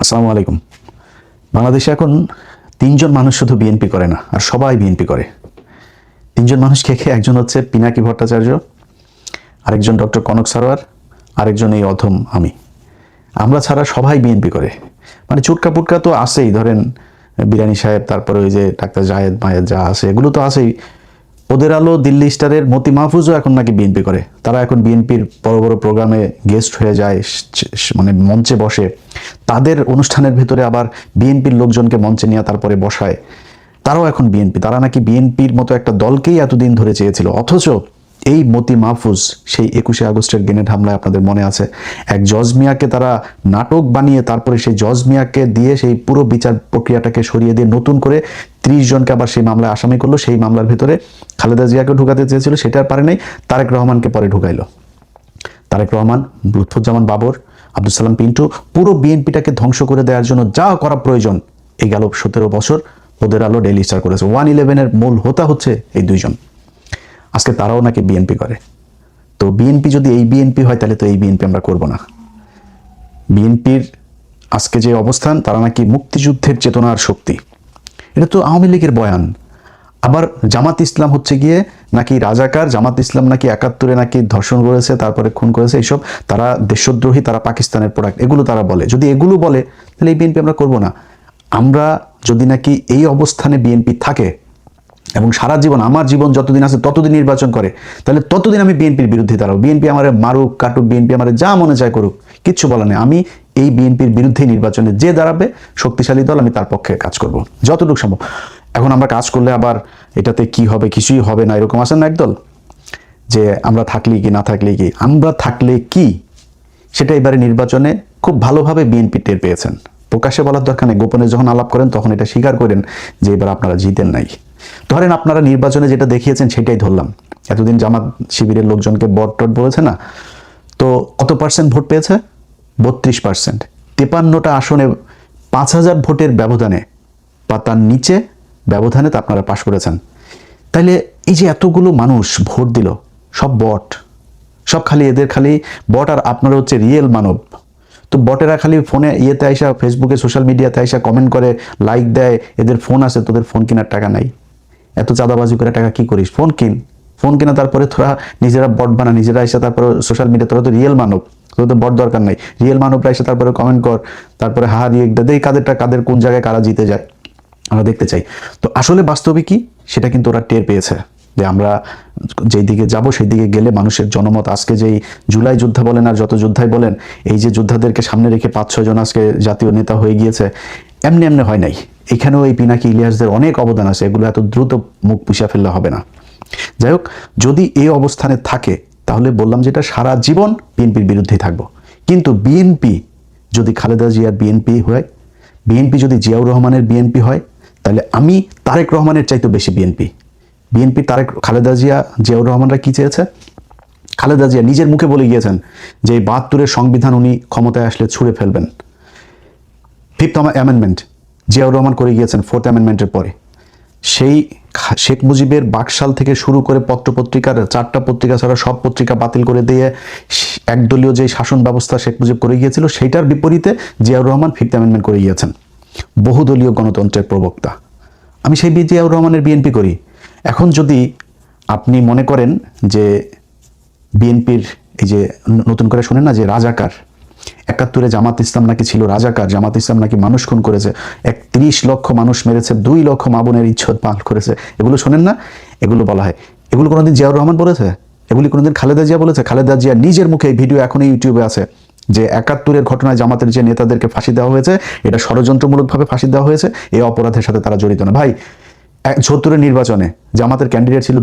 আসসালামু আলাইকুম। বাংলাদেশে এখন তিনজন মানুষ শুধু বিএনপি করে না, আর সবাই বিএনপি করে। তিনজন মানুষ কে কে? একজন হচ্ছে পিনাকি ভট্টাচার্য, আরেকজন ডক্টর কনক সারোয়ার, আরেকজন এই অধম আমি। আমরা ছাড়া সবাই বিএনপি করে। মানে চুটকা পুটকা তো আছেই, ধরেন বিরানি সাহেব, তারপরে ওই যে ডাক্তার জাহেদ মায়েদ যা আছে এগুলো তো আছেই। ওদের আলো, দিল্লি স্টারের মতি মাহফুজও এখন নাকি বিএনপি করে। তারা এখন বিএনপির বড় বড় প্রোগ্রামে গেস্ট হয়ে যায়, মানে মঞ্চে বসে। তাদের অনুষ্ঠানের ভেতরে আবার বিএনপির লোকজনকে মঞ্চে নিয়ে তারপরে বসায়। তারাও এখন বিএনপি। তারা নাকি বিএনপির মতো একটা দলকেই এতদিন ধরে চেয়েছিল। অথচ এই মতি মাহফুজ সেই 21শে আগস্টের গ্রেনেড হামলায় আপনাদের মনে আছে, এক জজ মিয়াকে তারা নাটক বানিয়ে তারপরে সেই জজ মিয়াকে দিয়ে সেই পুরো বিচার প্রক্রিয়াটাকে সরিয়ে দিয়ে নতুন করে 30 জনকে আবার সেই মামলায় আসামি করলো। সেই মামলার ভিতরে খালেদা জিয়াকে ঢুকাতে চেয়েছিল, সেটা আর পারে নাই। তারেক রহমানকে পরে ঢুকাইলো। তারেক রহমান, লুৎফুজ্জামান বাবর, আব্দুল সালাম পিন্টু, পুরো বিএনপিটাকে ধ্বংস করে দেওয়ার জন্য যা করা প্রয়োজন এই গেল 17 বছর ওদের আলো ডেইলি স্টার করেছে। 111-এর মূল হোতা হচ্ছে এই দুইজন। আজকে তারাও নাকি বিএনপি করে। তো বিএনপি যদি এই বিএনপি হয় তাহলে তো এই বিএনপি আমরা করব না। বিএনপির আজকে যে অবস্থান, তারা নাকি মুক্তিযুদ্ধের চেতনার শক্তি। এটা তো আওয়ামী লীগের বয়ান। আবার জামাত ইসলাম হচ্ছে গিয়ে নাকি রাজাকার, জামাত ইসলাম নাকি 71-এ নাকি ধর্ষণ করেছে, তারপরে খুন করেছে, এইসব তারা দেশদ্রোহী, তারা পাকিস্তানের প্রোডাক্ট, এগুলো তারা বলে। যদি এগুলো বলে তাহলে এই বিএনপি আমরা করব না। আমরা যদি নাকি এই অবস্থানে বিএনপি থাকে এবং সারা জীবন, আমার জীবন যতদিন আছে ততদিন নির্বাচন করে, তাহলে ততদিন আমি বিএনপির বিরুদ্ধে দাঁড়াবো। বিএনপি আমার মারুক কাটুক, বিএনপি আমার যা মনে চায় করুক, কিচ্ছু বলা নেই। আমি এই বিএনপির বিরুদ্ধে নির্বাচনে যে দাঁড়াবে শক্তিশালী দল, আমি তার পক্ষে কাজ করব যতটুকু সম্ভব। এখন আমরা কাজ করলে আবার এটাতে কি হবে, কিছুই হবে না, এরকম আসেন না একদল, যে আমরা থাকলেই কি না থাকলেই কি। আমরা থাকলে কি সেটা এবারে নির্বাচনে খুব ভালোভাবে বিএনপি টের পেয়েছেন। প্রকাশ্যে বলার দরকার নেই, গোপনে যখন আলাপ করেন তখন এটা স্বীকার করেন যে এবার আপনারা জিতেন নাই। ধরেন আপনারা নির্বাচনে যেটা দেখিয়েছেন সেটাই ধরলাম। এতদিন জামাত শিবিরের লোকজনকে বট টট বলেছে না, তো কত পার্সেন্ট ভোট পেয়েছে? 32%। 53টা আসনে 5000 ভোটের ব্যবধানে বা তার নিচে ব্যবধানে তো আপনারা পাশ করেছেন। তাইলে এই যে এতগুলো মানুষ ভোট দিল, সব বট, সব খালি এদের খালি বট, আর আপনারা হচ্ছে রিয়েল মানব। তো বটেরা খালি ফোনে ইয়েতে আইসা, ফেসবুকে সোশ্যাল মিডিয়াতে আইসা কমেন্ট করে, লাইক দেয়, এদের ফোন আছে, তোদের ফোন কেনার টাকা নাই। এত চাঁদাবাজি করে টাকা কি করিস? ফোন কিন, ফোন কেনা, তারপরে তোরা নিজেরা বট বানা, নিজেরা এসে তারপরে সোশ্যাল মিডিয়া। তোরা তো রিয়েল মানব, তোর তো বট দরকার নাই। রিয়েল মানবরা এসে তারপরে কমেন্ট কর, তারপরে হা রিয়েক্ট দে, কাদেরটা কাদের কোন জায়গায় কারা জিতে যায় আমরা দেখতে চাই। তো আসলে বাস্তবে কি সেটা কিন্তু ওরা টের পেয়েছে, যে আমরা যেই দিকে যাব সেই দিকে গেলে মানুষের জনমত, আজকে যেই জুলাই যোদ্ধা বলেন আর যত যোদ্ধাই বলেন, এই যে যোদ্ধাদেরকে সামনে রেখে 5-6 জন আজকে জাতীয় নেতা হয়ে গিয়েছে, এমনি এমনি হয় নাই। এখানেও এই পিনাকি ইলিয়াসদের অনেক অবদান আছে, এগুলো এত দ্রুত মুখ পুষিয়ে ফেললে হবে না। যাই হোক, যদি এই অবস্থানে থাকে তাহলে বললাম যেটা সারা জীবন বিএনপির বিরুদ্ধেই থাকবো। কিন্তু বিএনপি যদি খালেদা জিয়ার বিএনপি হয়, বিএনপি যদি জিয়াউর রহমানের বিএনপি হয়, তাহলে আমি তারেক রহমানের চাইতে বেশি বিএনপি। বিএনপি তারেক, খালেদা জিয়া, জিয়াউর রহমানরা কি চেয়েছে? খালেদা জিয়া নিজের মুখে বলে গিয়েছেন যে 72-এর সংবিধান উনি ক্ষমতায় আসলে ছুঁড়ে ফেলবেন। 5th অ্যামেন্ডমেন্ট জিয়াউর রহমান করে গিয়েছেন 4th অ্যামেন্ডমেন্টের পরে। সেই শেখ মুজিবের বাকশাল থেকে শুরু করে পত্রপত্রিকার 4টা পত্রিকা ছাড়া সব পত্রিকা বাতিল করে দিয়ে একদলীয় যে শাসন ব্যবস্থা শেখ মুজিব করে গিয়েছিল, সেইটার বিপরীতে জিয়াউর রহমান 5th অ্যামেন্ডমেন্ট করে গিয়েছেন। বহুদলীয় গণতন্ত্রের প্রবক্তা। আমি সেই জিয়াউর রহমানের বিএনপি করি। এখন যদি আপনি মনে করেন যে বিএনপির এই যে নতুন করে শোনেন না যে রাজাকার, 71-এ জামাত ইসলাম নাকি ছিল রাজাকার, জামাত ইসলাম নাকি মানুষ খুন করেছে, 31 লক্ষ মানুষ মেরেছে, 2 লক্ষ মা বোনের ইজ্জত পাল করেছে, এগুলো শোনেন না? এগুলো বলা হয়। এগুলো কোনোদিন জিয়াউর রহমান বলেছে? এগুলি কোনোদিন খালেদা জিয়া বলেছে? খালেদা জিয়া নিজের মুখে, এই ভিডিও এখনই ইউটিউবে আছে, যে 71-এর ঘটনায় জামাতের যে নেতাদেরকে ফাঁসি দেওয়া হয়েছে, এটা ষড়যন্ত্রমূলকভাবে ফাঁসি দেওয়া হয়েছে, এই অপরাধের সাথে তারা জড়িত না। ভাই, 74-এর নির্বাচনে জামাতের ক্যান্ডিডেট ছিল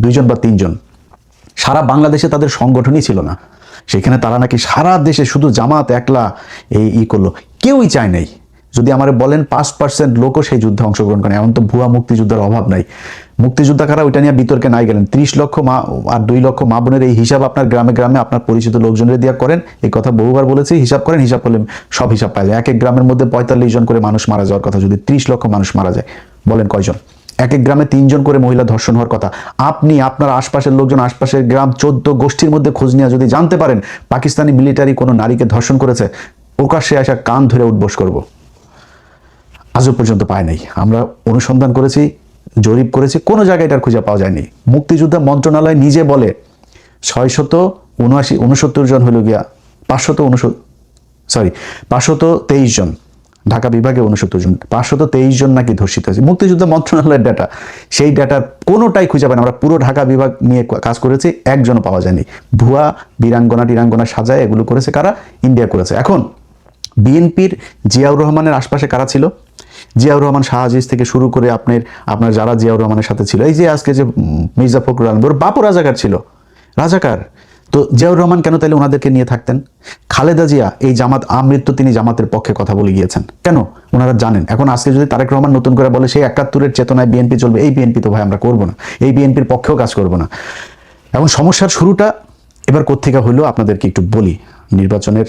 2জন বা 3 জন। সারা বাংলাদেশে তাদের সংগঠনই ছিল না। সেখানে তারা নাকি সারা দেশে শুধু জামাত একলা এই করলো, কেউই চায় নাই। যদি আমার বলেন 5% লোকও সেই যুদ্ধে অংশগ্রহণ করে, এমন তো ভুয়া মুক্তিযোদ্ধার অভাব নাই। মুক্তিযোদ্ধা কারা ওইটা নিয়ে বিতর্কে নাই গেলেন। 30 লক্ষ মা আর 2 লক্ষ মা বোনের এই হিসাব আপনার গ্রামে গ্রামে আপনার পরিচিত লোকজনের দিয়ে করেন। এই কথা বহুবার বলেছি, হিসাব করেন, হিসাব করলে সব হিসাব পাওয়া যায়। এক এক গ্রামের মধ্যে 45 জন করে মানুষ মারা যাওয়ার কথা, যদি 30 লক্ষ মানুষ মারা যায়, বলেন কয়জন? এক এক গ্রামে 3 জন করে মহিলা ধর্ষণ হওয়ার কথা। আপনি আপনার আশপাশের লোকজন, আশপাশের গ্রাম 14 গোষ্ঠীর মধ্যে খোঁজ নিয়ে যদি জানতে পারেন পাকিস্তানি মিলিটারি কোনো নারীকে ধর্ষণ করেছে, প্রকাশ্যে আসা কান ধরে উঠবোস করব, আজও পর্যন্ত পায় নাই। আমরা অনুসন্ধান করেছি, জরিপ করেছি, কোনো জায়গায় এটার খুঁজে পাওয়া যায়নি। মুক্তিযোদ্ধা মন্ত্রণালয় নিজে বলে 669 জন হইল গিয়া 523 জন, ঢাকা বিভাগে 69 জন, 523 জন নাকি ধর্ষিত হয়েছে। মুক্তিযোদ্ধা মন্ত্রণালয়ের ডাটা, সেই ডাটার কোনোটাই খুঁজে পায় না। আমরা পুরো ঢাকা বিভাগ নিয়ে কাজ করেছি, একজনও পাওয়া যায়নি। ভুয়া টিরাঙ্গনা সাজায় এগুলো করেছে কারা? ইন্ডিয়া করেছে। এখন বিএনপির জিয়াউর রহমানের আশপাশে কারা ছিল? জিয়াউর রহমান শাহ আজিজ থেকে শুরু করে আপনার যারা জিয়াউর রহমানের সাথে ছিল, এই যে আজকে যে মির্জা ফখরুল আলম, ওর বাপও রাজাকার ছিল, রাজাকার। তো জিয়াউর রহমান কেন তাইলে ওনাদেরকে নিয়ে থাকতেন? খালেদা জিয়া এই জামাত আমৃত্যু তিনি জামাতের পক্ষে কথা বলে গিয়েছেন, কেন? ওনারা জানেন। এখন আজকে যদি তারেক রহমান নতুন করে বলে সেই 71-এর চেতনায় বিএনপি চলবে, এই বিএনপি তো ভাই আমরা করবো না, এই বিএনপির পক্ষেও কাজ করবো না। এখন সমস্যার শুরুটা এবার কোত্থেকে হইলো আপনাদেরকে একটু বলি। নির্বাচনের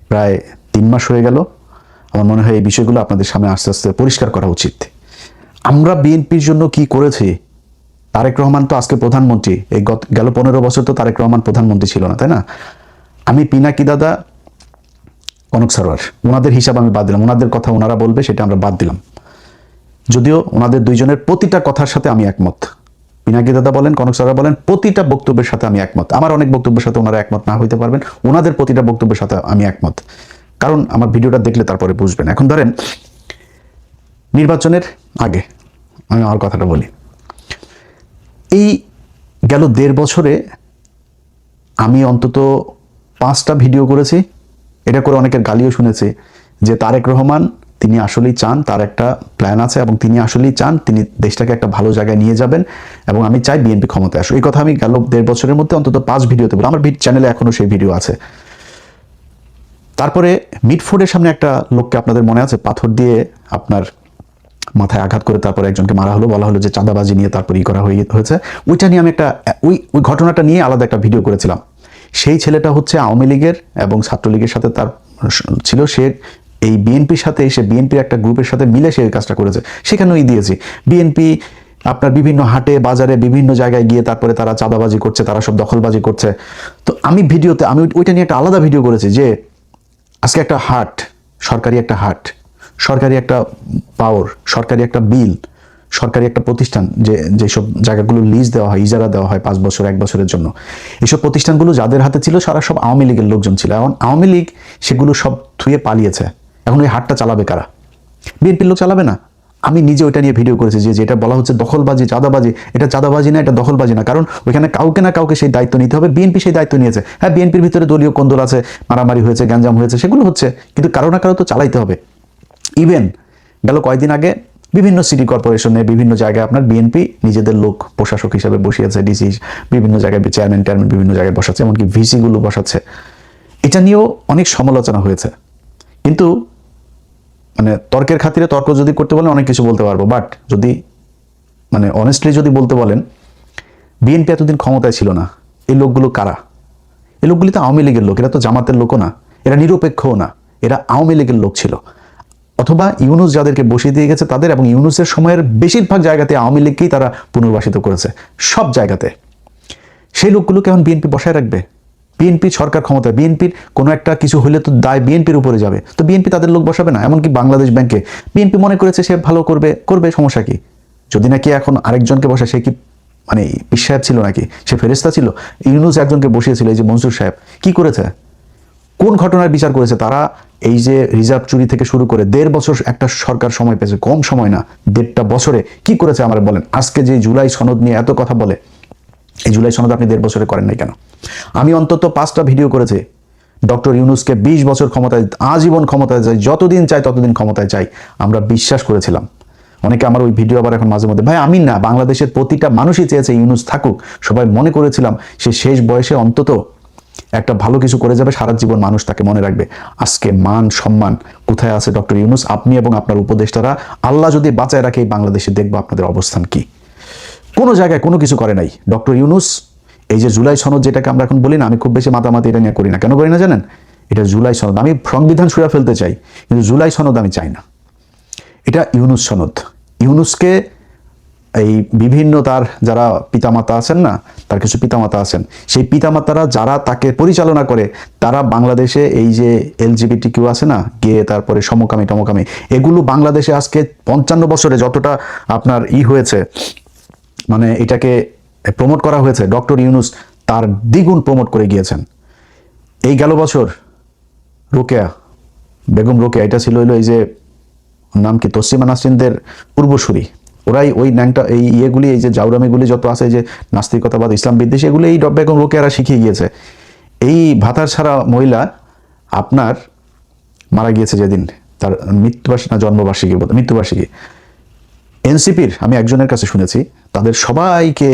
প্রায় 3 মাস হয়ে গেল। আমার মনে হয় এই বিষয়গুলো আপনাদের সামনে আস্তে আস্তে পরিষ্কার করা উচিত। আমরা বিএনপির জন্য কি করেছি? তারেক রহমান তো আজকে প্রধানমন্ত্রী, এই গেল 15 বছর তো তারেক রহমান প্রধানমন্ত্রী ছিল না, তাই না? আমি পিনাকি দাদা, কনক সারোয়ার, ওনাদের হিসাব আমি বাদ দিলাম, ওনাদের কথা ওনারা বলবে সেটা আমরা বাদ দিলাম। যদিও ওনাদের দুইজনের প্রতিটা কথার সাথে আমি একমত। পিনাকি দাদা বলেন, কনক সারোয়ার বলেন, প্রতিটা বক্তব্যের সাথে আমি একমত। আমার অনেক বক্তব্যের সাথে ওনারা একমত না হইতে পারবেন, ওনাদের প্রতিটা বক্তব্যের সাথে আমি একমত, কারণ আমার ভিডিওটা দেখলে তারপরে বুঝবেন। এখন ধরেন নির্বাচনের আগে আমি আমার কথাটা বলি। এই গেল 1.5 বছরে আমি অন্তত 5টা ভিডিও করেছি। এটা করে অনেকের গালিও শুনেছি যে তারেক রহমান তিনি আসলেই চান, তার একটা প্ল্যান আছে এবং তিনি আসলেই চান তিনি দেশটাকে একটা ভালো জায়গায় নিয়ে যাবেন এবং আমি চাই বিএনপি ক্ষমতায় আসুক। এই কথা আমি গেল 1.5 বছরের মধ্যে অন্তত 5 ভিডিওতে বলি, আমার চ্যানেলে এখনো সেই ভিডিও আছে। তারপরে মিটফোর্ডের সামনে একটা লোককে আপনাদের মনে আছে পাথর দিয়ে আপনার মাথায় আঘাত করে তারপরে একজনকে মারা হলো, বলা হলো যে চাঁদাবাজি নিয়ে তারপরে করা হয়েছে। ওইটা নিয়ে আমি ওই ঘটনাটা নিয়ে আলাদা একটা ভিডিও করেছিলাম। সেই ছেলেটা হচ্ছে আওয়ামী লীগের এবং ছাত্রলীগের সাথে তার ছিল, সে এই বিএনপির সাথে, সে বিএনপির একটা গ্রুপের সাথে মিলে সে কাজটা করেছে। সেখানেই দিয়েছি বিএনপি আপনার বিভিন্ন হাটে বাজারে বিভিন্ন জায়গায় গিয়ে তারপরে তারা চাঁদাবাজি করছে, তারা সব দখলবাজি করছে। তো আমি ভিডিওতে আমি ওইটা নিয়ে একটা আলাদা ভিডিও করেছি যে আজকে একটা হাট, সরকারি একটা হাট, সরকারি একটা পাওয়ার, সরকারি একটা বিল, সরকারি একটা প্রতিষ্ঠান, যেসব জায়গাগুলো লিজ দেওয়া হয়, ইজারা দেওয়া হয় 5 বছর 1 বছরের জন্য, এইসব প্রতিষ্ঠানগুলো যাদের হাতে ছিল সারা সব আওয়ামী লীগের লোকজন ছিল। এখন আওয়ামী লীগ সেগুলো সব থুয়ে পালিয়েছে। এখন ওই হাটটা চালাবে কারা? বিএনপির লোক চালাবে না। আমি নিজে ওইটা নিয়ে ভিডিও করেছি যে যেটা বলা হচ্ছে দখলবাজি, চাঁদাবাজি, এটা চাঁদাবাজি না, এটা দখলবাজি না, কারণ ওইখানে কাউকে না কাউকে সেই দায়িত্ব নিতে হবে। বিএনপি সেই দায়িত্ব নিয়েছে। হ্যাঁ, বিএনপির ভিতরে দলীয় কোন্দল আছে, মারামারি হয়েছে, গ্যাঞ্জাম হয়েছে, সেগুলো হচ্ছে, কিন্তু কারো না কারো তো চালাইতে হবে। ইভেন গেল কয়েকদিন আগে বিভিন্ন সিটি কর্পোরেশনে বিভিন্ন জায়গায় আপনার বিএনপি নিজেদের লোক প্রশাসক হিসাবে বসিয়েছে, ডিসি বিভিন্ন জায়গায় চেয়ারম্যান বিভিন্ন জায়গায় বসাচ্ছে, এমনকি ভিসি গুলো বসাচ্ছে। এটা নিয়েও অনেক সমালোচনা হয়েছে, কিন্তু মানে তর্কের খাতিরে তর্ক যদি করতে বলেন অনেক কিছু বলতে পারবো, বাট যদি মানে অনেস্টলি যদি বলতে বলেন, বিএনপি এতদিন ক্ষমতায় ছিল না। এই লোকগুলো কারা? এই লোকগুলি তো আওয়ামী লীগের লোক, এরা তো জামাতের লোকও না, এরা নিরপেক্ষও না, এরা আওয়ামী লীগের লোক ছিল। অথবা ইউনুস যাদেরকে বসিয়ে দিয়ে গেছে তাদের, এবং ইউনুসের সময়ের বেশিরভাগ জায়গাতে আওয়ামী লীগকেই তারা পুনর্বাসিত করেছে, সব জায়গাতে। সেই লোকগুলোকে এখন বিএনপি বসায় রাখবে? বিএনপি সরকার ক্ষমতায়, বিএনপির কোনো একটা কিছু হলে তো দায় বিএনপির উপরে যাবে, তো বিএনপি তাদের লোক বসাবে না? এমনকি বাংলাদেশ ব্যাংকে বিএনপি মনে করেছে সে ভালো করবে, সমস্যা কি? যদি নাকি এখন আরেকজনকে বসে, সে কি মানে পীর সাহেব ছিল নাকি? সে ফেরেশতা ছিল? ইউনুস একজনকে বসিয়েছিল, এই যে মনসুর সাহেব, কি করেছে? কোন ঘটনার বিচার করেছে তারা? এই যে রিজার্ভ চুরি থেকে শুরু করে 1.5 বছর একটা সরকার সময় পেয়েছে, কম সময় না, 1.5 বছরে কি করেছে আমার বলেন? আজকে যে জুলাই সনদ নিয়ে এত কথা বলে, এই জুলাই সনদ আপনি 1.5 বছরে করেন নাই কেন? আমি অন্তত 5টা ভিডিও করেছি ডক্টর ইউনুসকে 20 বছর ক্ষমতায়, আজীবন ক্ষমতায় চাই, যতদিন চাই ততদিন ক্ষমতায় চাই, আমরা বিশ্বাস করেছিলাম। অনেকে আমার ওই ভিডিও আবার এখন মাঝে মধ্যে, ভাই আমি না, বাংলাদেশের প্রতিটা মানুষই চেয়েছে ইউনুস থাকুক, সবাই মনে করেছিলাম সে শেষ বয়সে অন্তত একটা ভালো কিছু করে যাবে, সারা জীবন মানুষ তাকে মনে রাখবে। আজকে মান সম্মান কোথায় আছে ডক্টর ইউনুস? আপনি এবং আপনার উপদেষ্টারা, আল্লাহ যদি বাঁচায় রাখে এই বাংলাদেশে, দেখবো আপনাদের অবস্থান কি। কোনো জায়গায় কোনো কিছু করে নাই ডক্টর ইউনুস। এই যে জুলাই সনদ যেটাকে আমরা এখন বলি না, আমি খুব বেশি মাতামাতি এটা নিয়ে করি না। কেন করি না জানেন? এটা জুলাই সনদ, আমি সংবিধান ছুঁড়ে ফেলতে চাই, কিন্তু জুলাই সনদ আমি চাই না। এটা ইউনুস সনদ। ইউনুসকে এই বিভিন্ন তার যারা পিতামাতা আছেন না, তার কিছু পিতামাতা আছেন, সেই পিতামাতারা যারা তাকে পরিচালনা করে, তারা বাংলাদেশে এই যে LGBTQ আছে না, গে, তারপরে সমকামী টমকামী, এগুলো বাংলাদেশে আজকে 55 বছরে যতটা আপনার হয়েছে, মানে এটাকে প্রমোট করা হয়েছে, ডক্টর ইউনূস তার দ্বিগুণ প্রমোট করে গিয়েছেন। এই গেল বছর রোকেয়া বেগম, রোকেয়া, এটা ছিল হইলো এই যে নাম কি, তসলিমা নাসরিনদের পূর্বসূরি, ওরাই ওই ন্যাংটা এই ইয়েগুলি, এই যে জাউরামিগুলি যত আছে, যে নাস্তিকতাবাদ, ইসলাম বিদ্বেষ, এগুলি এই বেগম রোকেয়ারা শিখিয়ে গিয়েছে। এই ভাতার ছাড়া মহিলা আপনার মারা গিয়েছে যেদিন, তার মৃত্যুবার্ষিকী না জন্মবার্ষিকী, মৃত্যুবার্ষিকী, এনসিপির আমি একজনের কাছে শুনেছি, তাদের সবাইকে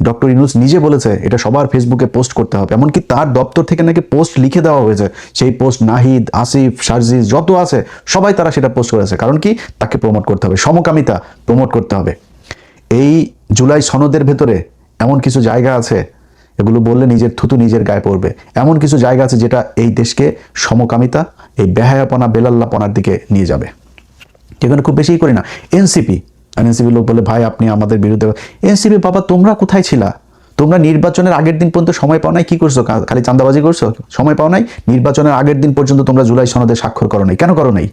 ডক্টর ইউনূস নিজে বলেছে এটা সবার ফেসবুকে পোস্ট করতে হবে, এমনকি তার দপ্তর থেকে নাকি পোস্ট লিখে দেওয়া হয়েছে, সেই পোস্ট নাহিদ, আসিফ, শারজিজ যত আছে সবাই তারা সেটা পোস্ট করেছে। কারণ কি, তাকে প্রমোট করতে হবে, সমকামিতা প্রমোট করতে হবে। এই জুলাই সনদের ভেতরে এমন কিছু জায়গা আছে, এগুলো বললে নিজের থুতু নিজের গায়ে পড়বে, এমন কিছু জায়গা আছে যেটা এই দেশকে সমকামিতা, এই বেহায়াপনা, বেলাল্লাপনার দিকে নিয়ে যাবে। এখানে খুব বেশি করি না। এনসিপি, এনসিপি লোক বলে ভাই আপনি আমাদের বিরুদ্ধে, এনসিপি বাবা তোমরা কোথায় ছিলা? তোমরা নির্বাচনের আগের দিন পর্যন্ত সময় পাও নাই, কি করছো? খালি চাঁদাবাজি করছো, সময় পাও নাই? নির্বাচনের আগের দিন পর্যন্ত তোমরা জুলাই সনদে স্বাক্ষর করো নাই, কেন করো নাই?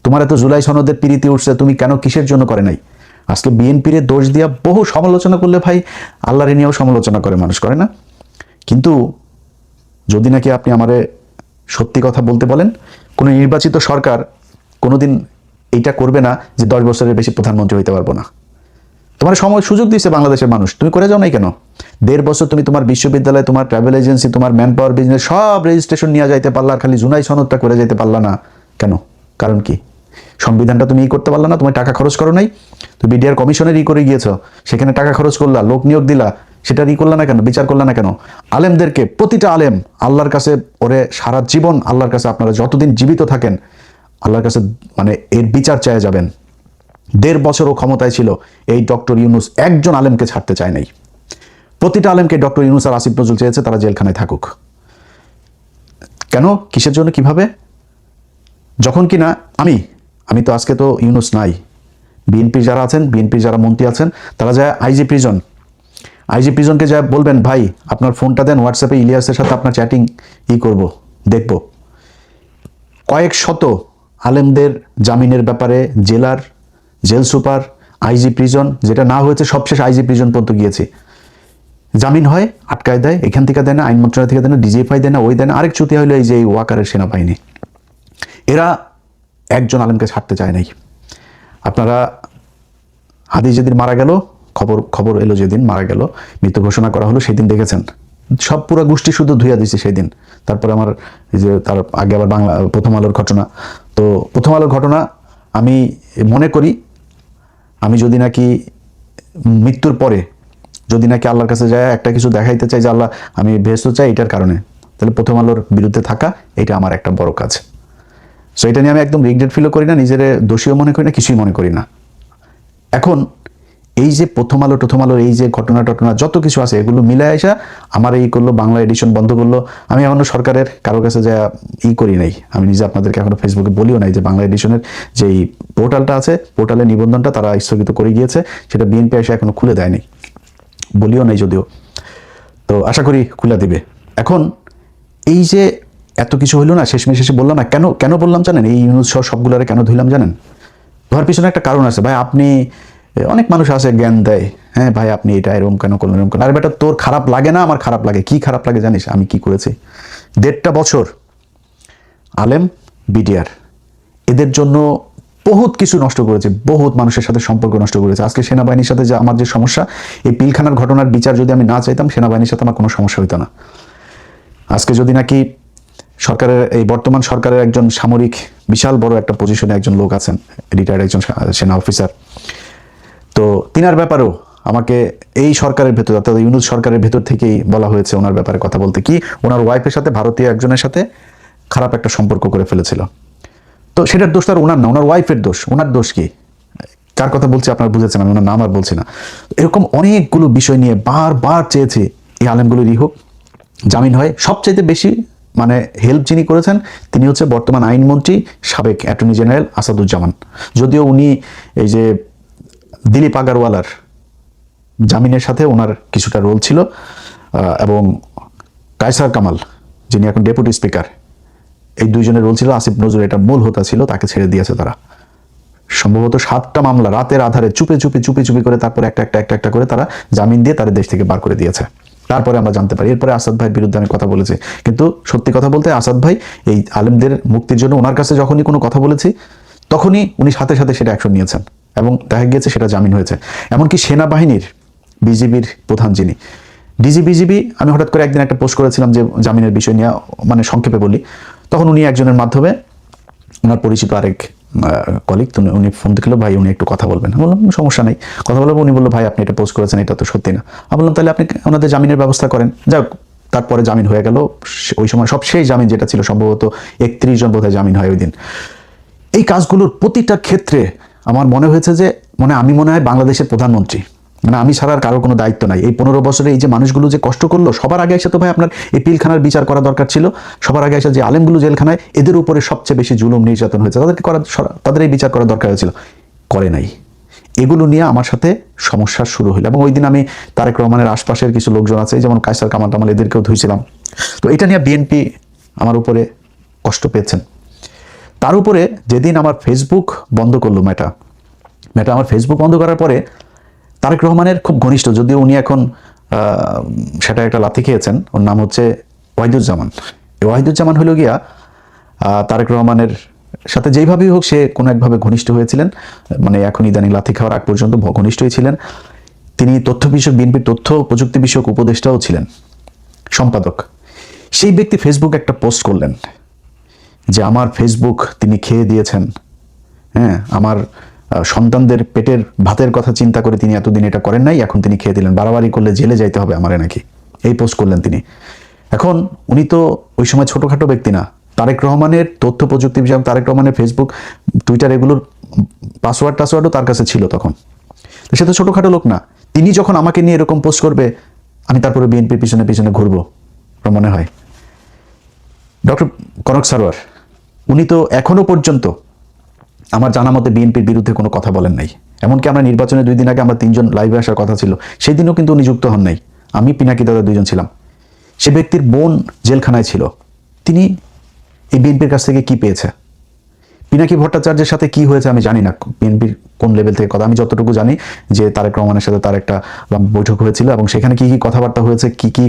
তোমার এত জুলাই সনদের পিরিতি উঠছে, তুমি কেন, কিসের জন্য করে নাই? আজকে বিএনপির দোষ দিয়া বহু সমালোচনা করলে ভাই, আল্লাহরে নিয়েও সমালোচনা করে মানুষ, করে না? কিন্তু যদি নাকি আপনি আমারে সত্যি কথা বলতে বলেন, কোনো নির্বাচিত সরকার কোনোদিন এইটা করবে না যে 10 বছরের বেশি প্রধানমন্ত্রী হইতে পারবো না। তোমার সময় সুযোগ দিয়েছে বাংলাদেশের মানুষ, তুমি করে যাও নাই কেন? 1.5 বছর তুমি তোমার বিশ্ববিদ্যালয়, তোমার ট্রাভেল এজেন্সি, তোমার ম্যান পাওয়ার বিজনেস সব রেজিস্ট্রেশন নিয়ে যাইতে পারলা, আর খালি জুলাই সনদটা করে যেতে পারলা না কেন? কারণ কি? সংবিধানটা তুমি করতে পারলা না, তুমি টাকা খরচ করো নাই, তুমি বিডিআর কমিশনের করে গিয়েছো, সেখানে টাকা খরচ করলা, লোক নিয়োগ দিলা, সেটা করলা না কেন? বিচার করলা না কেন? আলেমদেরকে, প্রতিটা আলেম আল্লাহর কাছে, ওরে সারা জীবন আল্লাহর কাছে, আপনারা যতদিন জীবিত থাকেন আল্লাহর কাছে মানে এর বিচার চায় যাবেন। 1.5 বছরও ক্ষমতায় ছিল এই ডক্টর ইউনূস, একজন আলেমকে ছাড়তে চায় নাই। প্রতিটা আলেমকে ডক্টর ইউনূস আর আসিফ নজরুল চেয়েছে তারা জেলখানায় থাকুক। কেন? কিসের জন্য? কিভাবে? যখন কিনা আমি তো আজকে তো ইউনূস নাই, বিএনপি যারা আছেন, বিএনপির যারা মন্ত্রী আছেন, তারা যায় আইজি প্রিজনকে যা বলবেন, ভাই আপনার ফোনটা দেন, হোয়াটসঅ্যাপে ইলিয়াসের সাথে আপনার চ্যাটিং করব, দেখব। কয়েক শত আলেমদের জামিনের ব্যাপারে জেল সুপার, আইজি প্রিজন, যেটা না হয়েছে সবশেষ আইজি প্রিজন পর্যন্ত গিয়েছি, জামিন হয়, আটকায় দেয়, এখান থেকে দেয় না, আইন মন্ত্রণালয় থেকে দেয় না, ডিজিএফআই দেয় না, ওই দেয় না। আরেক চুতি হইলো এই যে ওয়াকারের সেনাবাহিনী, এরা একজন আলেমকে ছাড়তে চায় নাই। আপনারা হাদি যেদিন মারা গেল, খবর এলো যেদিন মারা গেল, মৃত্যু ঘোষণা করা হলো, সেদিন দেখেছেন সব পুরো গোষ্ঠী শুধু ধুইয়া দিচ্ছে সেই দিন। তারপরে আমার এই যে তার আগে আবার প্রথম আলোর ঘটনা, তো প্রথম আলোর ঘটনা আমি মনে করি, আমি যদি নাকি মৃত্যুর পরে যদি নাকি আল্লাহর কাছে যায় একটা কিছু দেখাইতে চাই যে আল্লাহ আমি বেহেশত চাই এটার কারণে, তাহলে প্রথম আলোর বিরুদ্ধে থাকা এটা আমার একটা বড় কাজ। সো এটা নিয়ে আমি একদম রিগ্রেট ফিলও করি না, নিজের দোষীও মনে করি না, কিছুই মনে করি না। এখন এই যে প্রথম আলোর এই যে ঘটনা যত কিছু আছে, এগুলো মিলে আসা আমার এই করলো, বাংলা এডিশন বন্ধ করলো। আমি এখনো সরকারের কারো কাছে যা করি নাই, আমি নিজে আপনাদেরকে এখনো ফেসবুকে বলিও নাই যে বাংলা এডিশনের যেই পোর্টালটা আছে, পোর্টালের নিবন্ধনটা তারা স্থগিত করে গিয়েছে, সেটা বিএনপি এসে এখনো খুলে দেয়নি, বলিও নাই যদিও, তো আশা করি খুলে দিবে। এখন এই যে এত কিছু হইলো না, শেষে বললাম না, কেন বললাম জানেন? এই ইউনূস সবগুলারে কেন ধুইলাম জানেন? ধর পিছনে একটা কারণ আছে। ভাই আপনি, অনেক মানুষ আছে জ্ঞান দেয়, হ্যাঁ ভাই আপনি এটা এরকম কেন করলেন, এরকম কেন? আরে বেটা তোর খারাপ লাগে না, আমার খারাপ লাগে। কি খারাপ লাগে জানিস? আমি কি করেছি? 1.5 বছর আলেম, বিডিআর এদের জন্য বহুত কিছু নষ্ট করেছে, বহুত মানুষের সাথে সম্পর্ক নষ্ট করেছে। আজকে সেনাবাহিনীর সাথে যে আমার যে সমস্যা, এই পিলখানার ঘটনার বিচার যদি আমি না চাইতাম, সেনাবাহিনীর সাথে আমার কোনো সমস্যা হইতো না। আজকে যদি নাকি সরকারের, এই বর্তমান সরকারের একজন সামরিক বিশাল বড় একটা পজিশনে একজন লোক আছেন, রিটায়ার্ড একজন সেনা অফিসার, তো তিনার ব্যাপারেও আমাকে এই সরকারের ভেতর, অর্থাৎ ইউনূস সরকারের ভেতর থেকেই বলা হয়েছে ওনার ব্যাপারে কথা বলতে, কি ওনার ওয়াইফের সাথে ভারতীয় একজনের সাথে খারাপ একটা সম্পর্ক করে ফেলেছিল। তো সেটার দোষ তার ওনার না, ওনার ওয়াইফের দোষ। ওনার দোষ কি? কার কথা বলছি আপনারা বুঝেছেন, আমি ওনার নাম আর বলছি না। এরকম অনেকগুলো বিষয় নিয়ে বারবার চেয়েছি এই আলেমগুলোরই হোক, জামিন হয়। সবচাইতে বেশি মানে হেল্প যিনি করেছেন তিনি হচ্ছে বর্তমান আইনমন্ত্রী, সাবেক অ্যাটর্নি জেনারেল আসাদুজ্জামান। যদিও উনি এই যে দিলীপ আগারওয়ালার জামিনের সাথে ওনার কিছুটা রোল ছিল, এবং কায়সার কামাল যিনি এখন ডেপুটি স্পিকার, এই দুইজনের রোল ছিল। আসিফ নজরুল এটা মূল হোতা ছিল, তাকে ছেড়ে দিয়েছে তারা। সম্ভবত 7টা মামলা রাতের আধারে চুপি চুপি করে তারপরে একটা করে তারা জামিন দিয়ে তারা দেশ থেকে বার করে দিয়েছে। তারপরে আমরা জানতে পারি, এরপরে আসাদ ভাইয়ের বিরুদ্ধে আমি কথা বলেছি, কিন্তু সত্যি কথা বলতে আসাদ ভাই এই আলেমদের মুক্তির জন্য ওনার কাছে যখনই কোনো কথা বলেছি তখনই উনি সাথে সাথে সেটা অ্যাকশন নিয়েছেন এবং দেখা গিয়েছে সেটা জামিন হয়েছে। এমনকি সেনাবাহিনীর বিজিবির প্রধান যিনি বিজিবি, আমি হঠাৎ করে একদিন একটা পোস্ট করেছিলাম যে জামিনের বিষয় নিয়ে, মানে সংক্ষেপে বলি, তখন উনি একজনের মাধ্যমে ওনার পরিচিত আরেক কলিগ, উনি ফোন দিল, ভাই উনি একটু কথা বলবেন। বললাম সমস্যা নেই, কথা বলবো। উনি বললো ভাই আপনি এটা পোস্ট করেছেন, এটা তো সত্যি না। আমি বললাম তাহলে আপনি ওনাদের জামিনের ব্যবস্থা করেন। যাক, তারপরে জামিন হয়ে গেল। ওই সময় সবশেষ জামিন যেটা ছিল সম্ভবত 31 জন বোধহয় জামিন হয় ওই দিন। এই কাজগুলোর প্রতিটা ক্ষেত্রে আমার মনে হয়েছে যে আমি মনে হয় বাংলাদেশের প্রধানমন্ত্রী, আমি ছাড়া আর কারো কোনো দায়িত্ব নাই। এই 15 বছরে এই যে মানুষগুলো যে কষ্ট করলো, সবার আগে এসে তো ভাই আপনার এই পিলখানার বিচার করা দরকার ছিল। সবার আগে এসে যে আলেমগুলো জেলখানায়, এদের উপরে সবচেয়ে বেশি জুলুম নির্যাতন হয়েছে, তাদের এই বিচার করা দরকার হয়েছিল, করে নাই। এগুলো নিয়ে আমার সাথে সমস্যা শুরু হলো। এবং ওই দিন আমি তারেক রহমানের আশপাশের কিছু লোকজন আছে, যেমন কায়সার কামাল টামাল, এদেরকেও ধুইছিলাম। তো এটা নিয়ে বিএনপি আমার উপরে কষ্ট পেয়েছেন। তার উপরে যেদিন আমার ফেসবুক বন্ধ করলো মেটা আমার ফেসবুক বন্ধ করার পরে তারেক রহমানের খুব ঘনিষ্ঠ, যদিও উনি এখন সেটা একটা লাথি খেয়েছেন, ওর নাম হচ্ছে ওয়াহিদুজ্জামান। এই ওয়াহিদুজ্জামান হলো গিয়া তারেক রহমানের সাথে যেইভাবেই হোক সে কোনো একভাবে ঘনিষ্ঠ হয়েছিলেন, মানে এখন ইদানিং লাথি খাওয়ার আগ পর্যন্ত ঘনিষ্ঠই ছিলেন। তিনি তথ্য বিষয়ক, বিএনপির তথ্য প্রযুক্তি বিষয়ক উপদেষ্টাও ছিলেন, সম্পাদক। সেই ব্যক্তি ফেসবুকে একটা পোস্ট করলেন যে আমার ফেসবুক তিনি খেয়ে দিয়েছেন, হ্যাঁ, আমার সন্তানদের পেটের ভাতের কথা চিন্তা করে তিনি এতদিন এটা করেন নাই, এখন তিনি খেয়ে দিলেন, বাড়াবাড়ি করলে জেলে যাইতে হবে আমারে নাকি, এই পোস্ট করলেন তিনি। এখন উনি তো ওই সময় ছোটখাটো ব্যক্তি না, তারেক রহমানের তথ্য প্রযুক্তি বিষয়, তারেক রহমানের ফেসবুক, টুইটার, এগুলোর পাসওয়ার্ডও তার কাছে ছিল তখন। তো সে তো ছোটখাটো লোক না। তিনি যখন আমাকে নিয়ে এরকম পোস্ট করবে, আমি তারপরে বিএনপির পিছনে ঘুরবো মনে হয়। ডক্টর কনক সারোয়ার, উনি তো এখনো পর্যন্ত আমার জানা মতে বিএনপির বিরুদ্ধে কোনো কথা বলেন নাই। এমনকি আমরা নির্বাচনে 2 দিন আগে আমরা 3 জন লাইভে আসার কথা ছিল, সেই দিনও কিন্তু উনি যুক্ত হন নাই। আমি, পিনাকি দাদা 2 জন ছিলাম। সে ব্যক্তির বোন জেলখানায় ছিল, তিনি এই বিএনপির কাছ থেকে কি পেয়েছে? পিনাকি ভট্টাচার্যের সাথে কি হয়েছে আমি জানি না, বিএনপির কোন লেভেল থেকে কথা। আমি যতটুকু জানি যে তারেক রহমানের সাথে তার একটা বৈঠক হয়েছিল এবং সেখানে কি কি কথাবার্তা হয়েছে, কি কি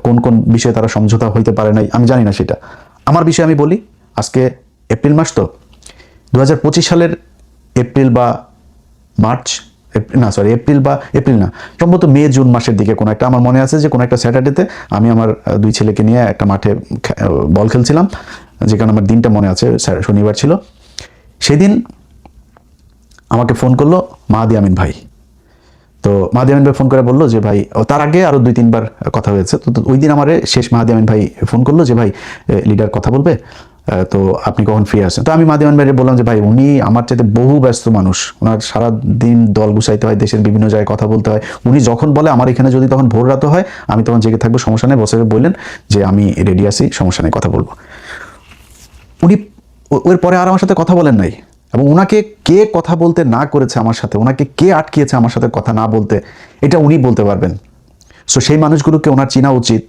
কোন কোন বিষয়ে তারা সমঝোতা হইতে পারে নাই, আমি জানি না সেটা। আমার বিষয়ে আমি বলি, আজকে এপ্রিল মাস, তো 2025 সালের এপ্রিল বা মার্চ, এপ্রিল না, সম্ভবত মে জুন মাসের দিকে কোনো একটা, আমার মনে আছে যে কোনো একটা স্যাটারডেতে আমি আমার 2 ছেলেকে নিয়ে একটা মাঠে বল খেলছিলাম, যেখানে আমার দিনটা মনে আছে, শনিবার ছিল। সেদিন আমাকে ফোন করলো মাহাদি আমিন ভাই। তো মাহাদি আমিন ভাই ফোন করে বললো যে ভাই, তার আগে আরো 2-3 বার কথা হয়েছে, তো ওই দিন আমার শেষ মাহাদি আমিন ভাই ফোন করলো যে ভাই লিডার কথা বলবে, তো আপনি কখন ফ্রি আসেন? তো আমি মাহাদি আমিন ভাইকে বললাম যে ভাই উনি আমার চাইতে বহু ব্যস্ত মানুষ, ওনার সারাদিন দল গুছাইতে হয়, দেশের বিভিন্ন জায়গায় কথা বলতে হয়। উনি যখন বলে আমার এখানে যদি তখন ভোর রাত হয়, আমি তখন জেগে থাকবো, সমস্যা নেই। বসে বললেন যে আমি রেডি আছি, সমস্যা নেই, কথা বলবো। উনি ওর পরে আর আমার সাথে কথা বলেন নাই, এবং ওনাকে কে কথা বলতে না করেছে আমার সাথে, ওনাকে কে আটকিয়েছে আমার সাথে কথা না বলতে, এটা উনি বলতে পারবেন। সো সেই মানুষগুলোকে ওনার চেনা উচিত।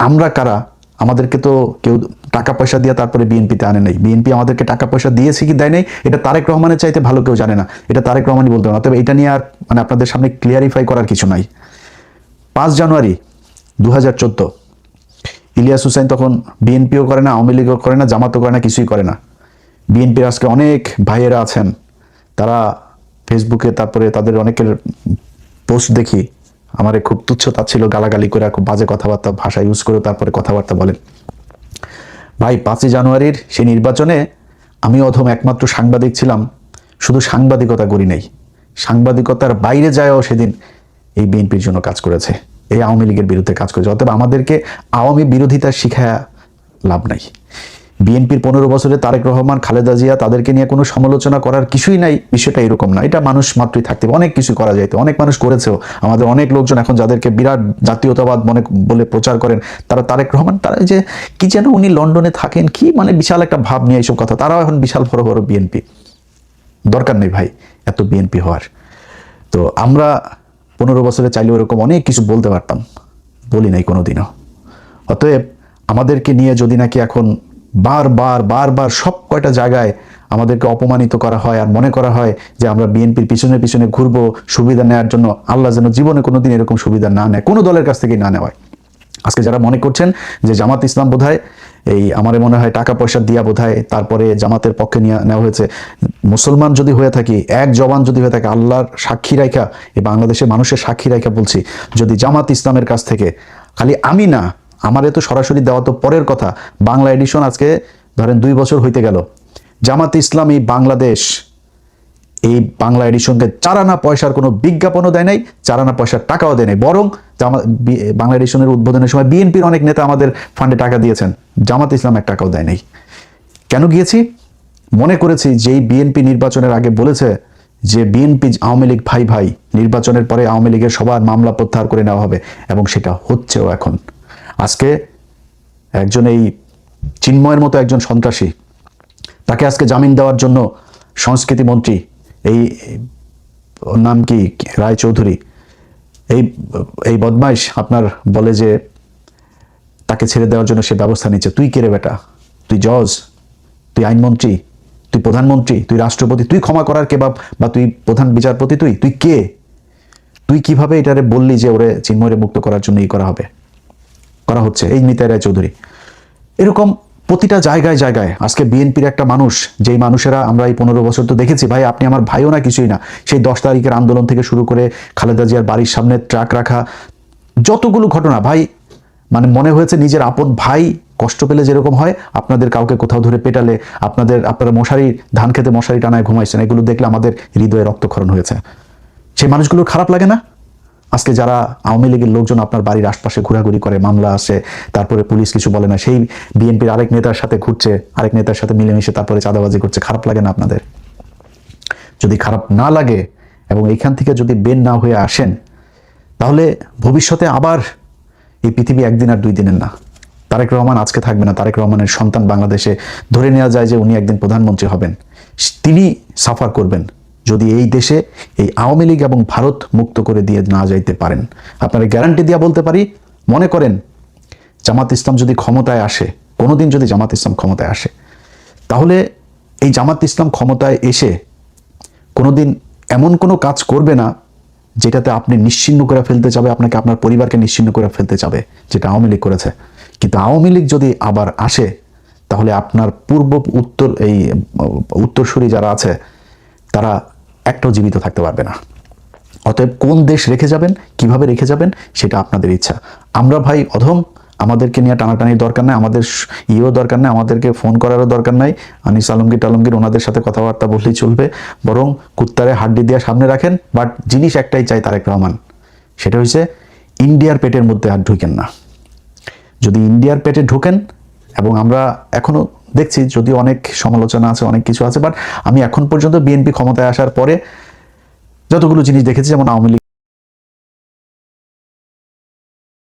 আমরা কারা? আমাদেরকে তো কেউ টাকা পয়সা দিয়ে তারপরে বিএনপিতে আনে নাই। বিএনপি আমাদেরকে টাকা পয়সা দিয়েছে কি দেয় নাই, এটা তারেক রহমানের চাইতে ভালো কেউ জানে না, এটা তারেক রহমানই বলতে না। তবে এটা নিয়ে আর আপনাদের সামনে ক্লিয়ারিফাই করার কিছু নাই। 5 জানুয়ারি 2014, ইলিয়াস হুসাইন তখন বিএনপিও করে না, আওয়ামী লীগও করে না, জামাতও করে না, কিছুই করে না। বিএনপির আজকে অনেক ভাইয়েরা আছেন, তারা ফেসবুকে তারপরে তাদের অনেকের পোস্ট দেখি, আমার খুব তুচ্ছ তাচ্ছিল্য গালাগালি করে, খুব বাজে কথাবার্তা ভাষা ইউজ করে তারপরে কথাবার্তা বলেন। ভাই 5 জানুয়ারির সেই নির্বাচনে আমি অধম একমাত্র সাংবাদিক ছিলাম, শুধু সাংবাদিকতা করি নাই, সাংবাদিকতার বাইরে যায়ও সেদিন এই বিএনপির জন্য কাজ করেছে, এই আওয়ামী লীগের বিরুদ্ধে কাজ করেছে। অতএব আমাদেরকে আওয়ামী বিরোধিতা শিখায়া লাভ নাই। বিএনপির 15 বছরে তারেক রহমান, খালেদা জিয়া, তাদেরকে নিয়ে কোনো সমালোচনা করার কিছুই নাই, বিষয়টা এরকম না। এটা মানুষ মাত্রই থাকতে অনেক কিছু করা যাইতো, অনেক মানুষ করেছেও। আমাদের অনেক লোকজন এখন যাদেরকে বিরাট জাতীয়তাবাদ মনে বলে প্রচার করেন, তারা তারেক রহমান, তারা যে কি যেন উনি লন্ডনে থাকেন, কি বিশাল একটা ভাব নিয়ে এইসব কথা, তারাও এখন বিশাল বড় বড় বিএনপি। দরকার নেই ভাই এত বিএনপি হওয়ার। তো আমরা 15 বছরে চাইলে ওরকম অনেক কিছু বলতে পারতাম, বলি নাই কোনোদিনও। অতএব আমাদেরকে নিয়ে যদি নাকি এখন বারবার সব কয়টা জায়গায় আমাদেরকে অপমানিত করা হয় আর মনে করা হয় যে আমরা বিএনপির পিছনে পিছনে ঘুরবো সুবিধা নেওয়ার জন্য, আল্লাহ যেন জীবনে কোনোদিন এরকম সুবিধা না নেয়, কোনো দলের কাছ থেকেই না নেওয়ায়। আজকে যারা মনে করছেন যে জামাত ইসলাম বোধহয় এই আমার মনে হয় টাকা পয়সা দিয়া বোধহয় তারপরে জামাতের পক্ষে নেওয়া হয়েছে, মুসলমান যদি হয়ে থাকি, এক জবান যদি হয়ে থাকে, আল্লাহর সাক্ষী রাখা, এই বাংলাদেশের মানুষের সাক্ষী রাখা বলছি, যদি জামাত ইসলামের কাছ থেকে, খালি আমি না, আমার তো সরাসরি দেওয়া তো পরের কথা, বাংলা এডিশন আজকে ধরেন 2 বছর হইতে গেল, জামাত ইসলাম এই বাংলাদেশ এই বাংলা এডিশনকে চারানা পয়সার কোনো বিজ্ঞাপনও দেয় নাই, চারানা পয়সার টাকাও দেয় নাই, বরং বাংলা এডিশনের উদ্বোধনের সময় বিএনপির অনেক নেতা আমাদের ফান্ডে টাকা দিয়েছেন, জামাত ইসলাম 1 টাকাও দেয় নাই। কেন গিয়েছি? মনে করেছি যেই বিএনপি নির্বাচনের আগে বলেছে যে বিএনপি আওয়ামী লীগ ভাই ভাই, নির্বাচনের পরে আওয়ামী লীগের সবার মামলা প্রত্যাহার করে নেওয়া হবে, এবং সেটা হচ্ছেও এখন। আজকে একজন এই চিন্ময়ের মতো একজন সন্ত্রাসী, তাকে আজকে জামিন দেওয়ার জন্য সংস্কৃতি মন্ত্রী, এই ওর নাম কি রায়চৌধুরী, এই বদমাইশ আপনার বলে যে তাকে ছেড়ে দেওয়ার জন্য সে ব্যবস্থা নিচ্ছে। তুই কে রে বেটা? তুই জজ, তুই আইনমন্ত্রী, তুই প্রধানমন্ত্রী, তুই রাষ্ট্রপতি, তুই ক্ষমা করার কে বা তুই প্রধান বিচারপতি? তুই কে? তুই কিভাবে এটারে বললি যে ওরে চিন্ময়রে মুক্ত করার জন্য করা হচ্ছে? এই নিতাই রায়চৌধুরী, এরকম প্রতিটা জায়গায় জায়গায় আজকে বিএনপির একটা মানুষ, যেই মানুষেরা আমরা এই 15 বছর তো দেখেছি, ভাই আপনি আমার ভাইও না কিছুই না, সেই 10 তারিখের আন্দোলন থেকে শুরু করে খালেদা জিয়ার বাড়ির সামনে ট্রাক রাখা, যতগুলো ঘটনা ভাই, মানে মনে হয়েছে নিজের আপন ভাই কষ্ট পেলে যেরকম হয়, আপনাদের কাউকে কোথাও ধরে পেটালে, আপনারা ধান খেতে মশারি টানায় ঘুমাইছেন, এগুলো দেখলে আমাদের হৃদয়ে রক্তক্ষরণ হয়েছে। সেই মানুষগুলোর খারাপ লাগে না? আজকে যারা আওয়ামী লীগের লোকজন আপনার বাড়ির আশপাশে ঘোরাঘুরি করে, মামলা আসে, তারপরে পুলিশ কিছু বলে না, সেই বিএনপির আরেক নেতার সাথে ঘুরছে, আরেক নেতার সাথে মিলেমিশে তারপরে চাঁদাবাজি করছে, খারাপ লাগে না আপনাদের? যদি খারাপ না লাগে এবং এইখান থেকে যদি বের না হয়ে আসেন, তাহলে ভবিষ্যতে আবার এই পৃথিবী একদিন আর 2 দিনের না। তারেক রহমান আজকে থাকবে না, তারেক রহমানের সন্তান বাংলাদেশে, ধরে নেওয়া যায় যে উনি একদিন প্রধানমন্ত্রী হবেন, তিনি সাফার করবেন যদি এই দেশে এই আওয়ামী লীগ এবং ভারত মুক্ত করে দিয়ে না যাইতে পারেন। আপনারা গ্যারান্টি দিয়া বলতে পারি, মনে করেন জামাত ইসলাম যদি ক্ষমতায় আসে, কোনোদিন যদি জামাত ইসলাম ক্ষমতায় আসে, তাহলে এই জামাত ইসলাম ক্ষমতায় এসে কোনোদিন এমন কোনো কাজ করবে না যেটাতে আপনি নিশ্চিহ্ন করে ফেলতে চাবে, আপনাকে আপনার পরিবারকে নিশ্চিহ্ন করে ফেলতে চাবে, যেটা আওয়ামী লীগ করেছে। কিন্তু আওয়ামী লীগ যদি আবার আসে, তাহলে আপনার উত্তরসূরি যারা আছে তারা একটাও জীবিত থাকতে পারবে না। অতএব কোন দেশ রেখে যাবেন, কিভাবে রেখে যাবেন, সেটা আপনাদের ইচ্ছা। আমরা ভাই অধম, আমাদেরকে নিয়ে টানাটানির দরকার নাই, আমাদের দরকার নাই, আমাদেরকে ফোন করারও দরকার নাই, আনিস আলমগীর ওনাদের সাথে কথাবার্তা বললেই চলবে, বরং কুত্তারে হাড্ডি দিয়ে সামনে রাখেন। বাট জিনিস একটাই চাই তারেক রহমান, সেটা হচ্ছে ইন্ডিয়ার পেটের মধ্যে আর ঢুকেন না। যদি ইন্ডিয়ার পেটে ঢোকেন, এবং আমরা এখনো দেখছি যদিও অনেক সমালোচনা আছে, অনেক কিছু আছে, বাট আমি এখন পর্যন্ত বিএনপি ক্ষমতায় আসার পরে যতগুলো জিনিস দেখেছি, যেমন আওয়ামী লীগ